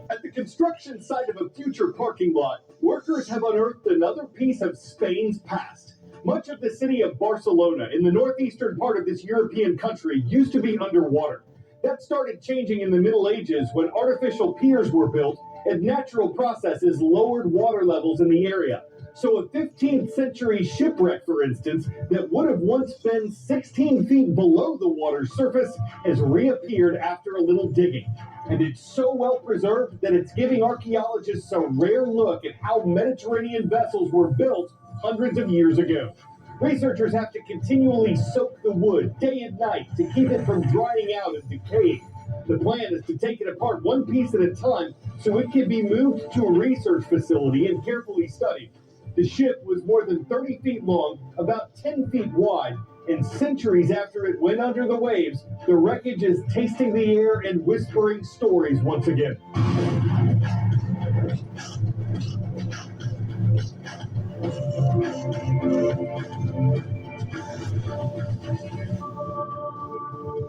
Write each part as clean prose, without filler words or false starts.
At the construction site of a future parking lot, workers have unearthed another piece of Spain's past. Much of the city of Barcelona, in the northeastern part of this European country, used to be underwater. That started changing in the Middle Ages when artificial piers were built and natural processes lowered water levels in the area. So a 15th century shipwreck, for instance, that would have once been 16 feet below the water's surface has reappeared after a little digging. And it's so well preserved that it's giving archaeologists a rare look at how Mediterranean vessels were built hundreds of years ago. Researchers have to continually soak the wood day and night to keep it from drying out and decaying. The plan is to take it apart one piece at a time so it can be moved to a research facility and carefully studied. The ship was more than 30 feet long, about 10 feet wide, and centuries after it went under the waves, the wreckage is tasting the air and whispering stories once again.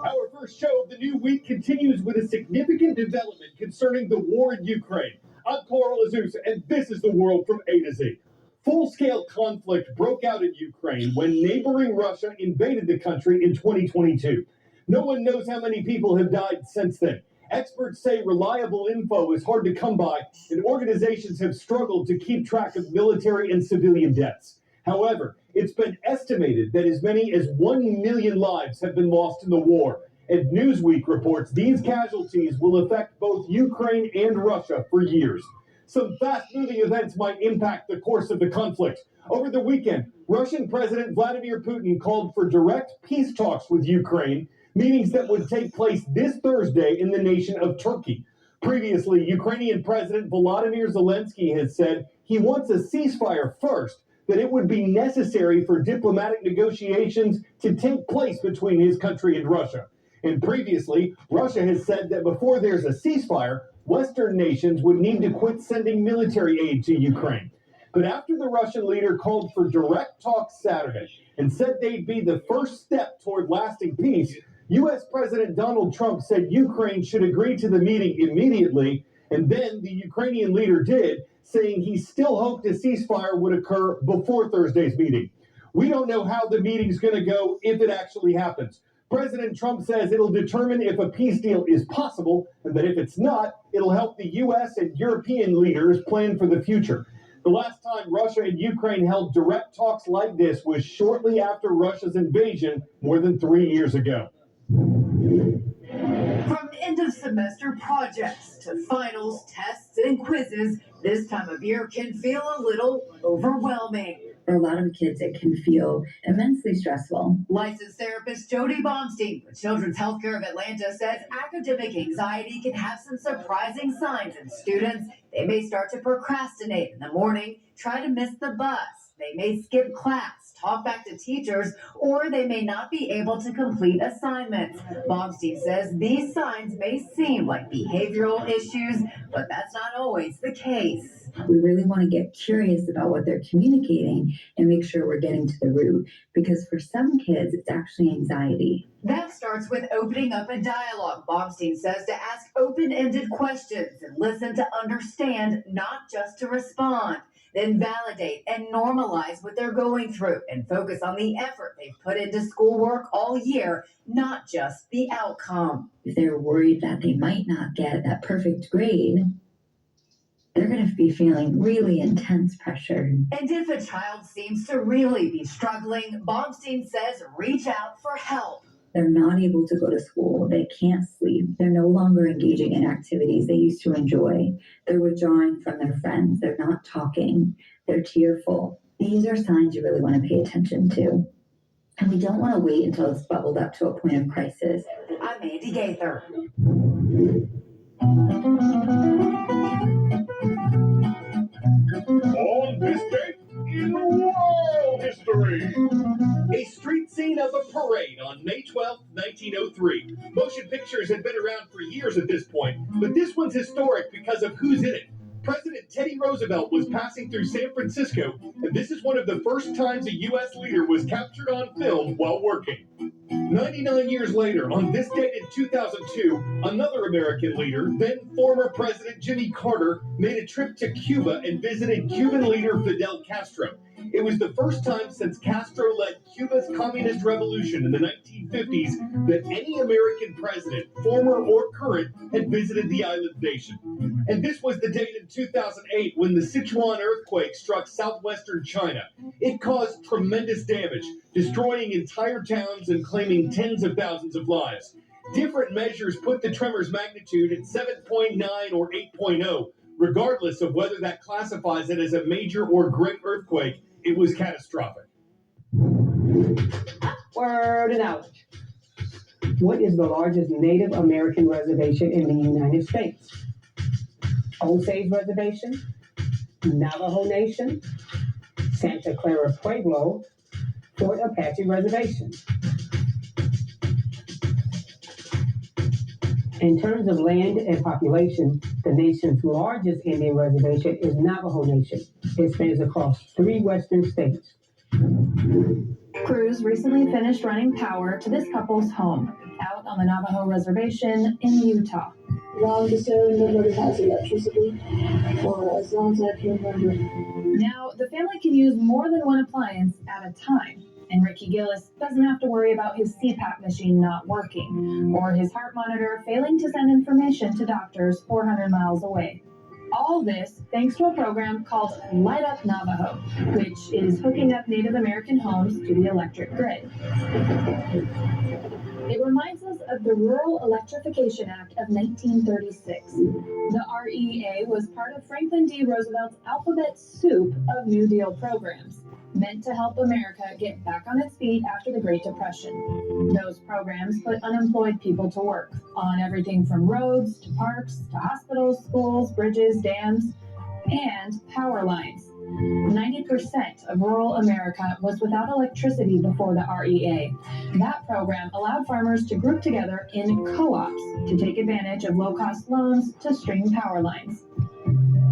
Our first show of the new week continues with a significant development concerning the war in Ukraine. I'm Carl Azus, and this is the world from A to Z. Full-scale conflict broke out in Ukraine when neighboring Russia invaded the country in 2022. No one knows how many people have died since then. Experts say reliable info is hard to come by, and organizations have struggled to keep track of military and civilian deaths. However, it's been estimated that as many as 1 million lives have been lost in the war. And Newsweek reports these casualties will affect both Ukraine and Russia for years. Some fast-moving events might impact the course of the conflict. Over the weekend, Russian President Vladimir Putin called for direct peace talks with Ukraine, meetings that would take place this Thursday in the nation of Turkey. Previously, Ukrainian President Volodymyr Zelensky has said he wants a ceasefire first, that it would be necessary for diplomatic negotiations to take place between his country and Russia. And previously, Russia has said that before there's a ceasefire, Western nations would need to quit sending military aid to Ukraine. But after the Russian leader called for direct talks Saturday and said they'd be the first step toward lasting peace, U.S. President Donald Trump said Ukraine should agree to the meeting immediately, and then the Ukrainian leader did, saying he still hoped a ceasefire would occur before Thursday's meeting. We don't know how the meeting's going to go if it actually happens. President Trump says it'll determine if a peace deal is possible, and that if it's not, it'll help the U.S. and European leaders plan for the future. The last time Russia and Ukraine held direct talks like this was shortly after Russia's invasion more than 3 years ago. From end-of-semester projects to finals, tests, and quizzes, this time of year can feel a little overwhelming. For a lot of kids, it can feel immensely stressful. Licensed therapist Jody Baumstein with Children's Healthcare of Atlanta says academic anxiety can have some surprising signs in students. They may start to procrastinate in the morning, try to miss the bus. They may skip class, talk back to teachers, or they may not be able to complete assignments. Baumstein says these signs may seem like behavioral issues, but that's not always the case. We really want to get curious about what they're communicating and make sure we're getting to the root, because for some kids, it's actually anxiety. That starts with opening up a dialogue, Baumstein says, to ask open-ended questions and listen to understand, not just to respond. Then validate and normalize what they're going through and focus on the effort they've put into schoolwork all year, not just the outcome. If they're worried that they might not get that perfect grade, they're going to be feeling really intense pressure. And if a child seems to really be struggling, Baumstein says reach out for help. They're not able to go to school. They can't sleep. They're no longer engaging in activities they used to enjoy. They're withdrawing from their friends. They're not talking. They're tearful. These are signs you really want to pay attention to. And we don't want to wait until it's bubbled up to a point of crisis. I'm Andy Gaither. On this date in world history, a street scene of a parade on May 12, 1903. Motion pictures had been around for years at this point, but this one's historic because of who's in it. President Teddy Roosevelt was passing through San Francisco, and this is one of the first times a U.S. leader was captured on film while working. 99 years later, on this date in 2002, another American leader, then former President Jimmy Carter, made a trip to Cuba and visited Cuban leader Fidel Castro. It was the first time since Castro led Cuba's communist revolution in the 1950s that any American president, former or current, had visited the island nation. And this was the date in 2008 when the Sichuan earthquake struck southwestern China. It caused tremendous damage, destroying entire towns and claiming tens of thousands of lives. Different measures put the tremor's magnitude at 7.9 or 8.0. Regardless of whether that classifies it as a major or great earthquake, it was catastrophic. Word and out. What is the largest Native American reservation in the United States? Osage Reservation, Navajo Nation, Santa Clara Pueblo, Fort Apache Reservation. In terms of land and population, the nation's largest Indian reservation is Navajo Nation. It spans across 3 western states. Crews recently finished running power to this couple's home out on the Navajo Reservation in Utah. Longest I remember it has electricity for as long as I can remember. Now, the family can use more than one appliance at a time. And Ricky Gillis doesn't have to worry about his CPAP machine not working or his heart monitor failing to send information to doctors 400 miles away. All this thanks to a program called Light Up Navajo, which is hooking up Native American homes to the electric grid. It reminds us of the Rural Electrification Act of 1936. The REA was part of Franklin D. Roosevelt's alphabet soup of New Deal programs, meant to help America get back on its feet after the Great Depression. Those programs put unemployed people to work on everything from roads to parks to hospitals, schools, bridges, dams, and power lines. 90% of rural America was without electricity before the REA. That program allowed farmers to group together in co-ops to take advantage of low-cost loans to string power lines.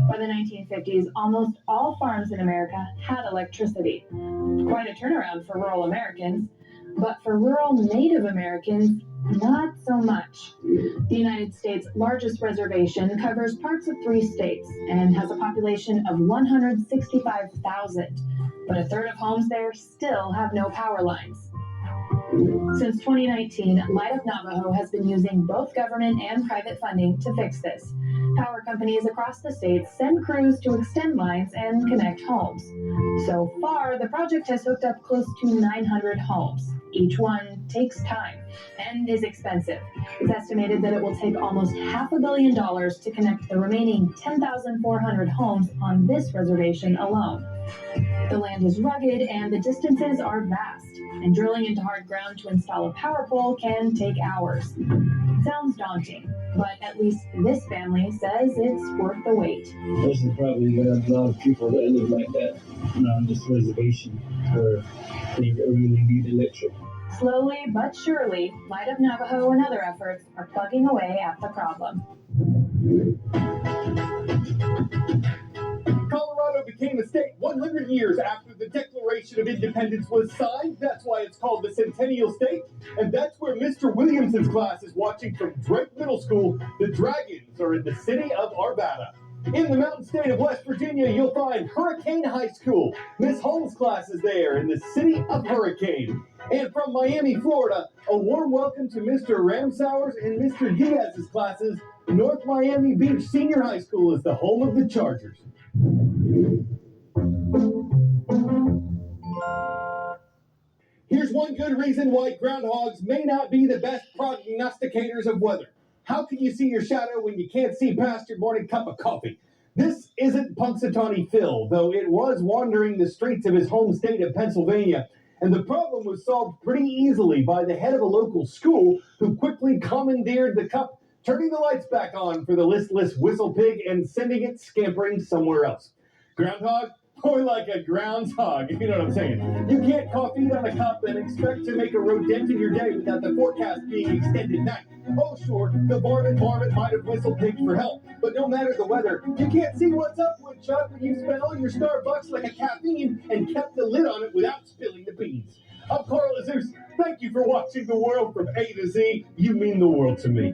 By the 1950s, almost all farms in America had electricity. Quite a turnaround for rural Americans, but for rural Native Americans, not so much. The United States' largest reservation covers parts of 3 states and has a population of 165,000, but a third of homes there still have no power lines. Since 2019, Light Up Navajo has been using both government and private funding to fix this. Power companies across the states send crews to extend lines and connect homes. So far, the project has hooked up close to 900 homes. Each one takes time and is expensive. It's estimated that it will take almost $500 million to connect the remaining 10,400 homes on this reservation alone. The land is rugged and the distances are vast, and drilling into hard ground to install a power pole can take hours. Sounds daunting, but at least this family says it's worth the wait. There's probably a lot of people that live like that on this reservation where they really need electric. Slowly but surely, Light Up Navajo and other efforts are plugging away at the problem. Colorado became a state 100 years after the Declaration of Independence was signed. That's why it's called the Centennial State. And that's where Mr. Williamson's class is watching from Drake Middle School. The Dragons are in the city of Arvada. In the mountain state of West Virginia, you'll find Hurricane High School. Miss Holmes' class is there in the city of Hurricane. And from Miami, Florida, a warm welcome to Mr. Ramsauer's and Mr. Diaz's classes. North Miami Beach Senior High School is the home of the Chargers. Here's one good reason why groundhogs may not be the best prognosticators of weather. How can you see your shadow when you can't see past your morning cup of coffee? This isn't Punxsutawney Phil, though it was wandering the streets of his home state of Pennsylvania, and the problem was solved pretty easily by the head of a local school who quickly commandeered the cup, turning the lights back on for the listless whistle pig and sending it scampering somewhere else. Groundhog, Or like a groundhog, if you know what I'm saying. You can't cough eat on a cup and expect to make a rodent in your day without the forecast being extended night. Oh, sure, the varmint might have whistled pigs for help, but no matter the weather, you can't see what's up, Woodchuck, when you spent all your Starbucks like a caffeine and kept the lid on it without spilling the beans. I'm Carl Azus. Thank you for watching the world from A to Z. You mean the world to me.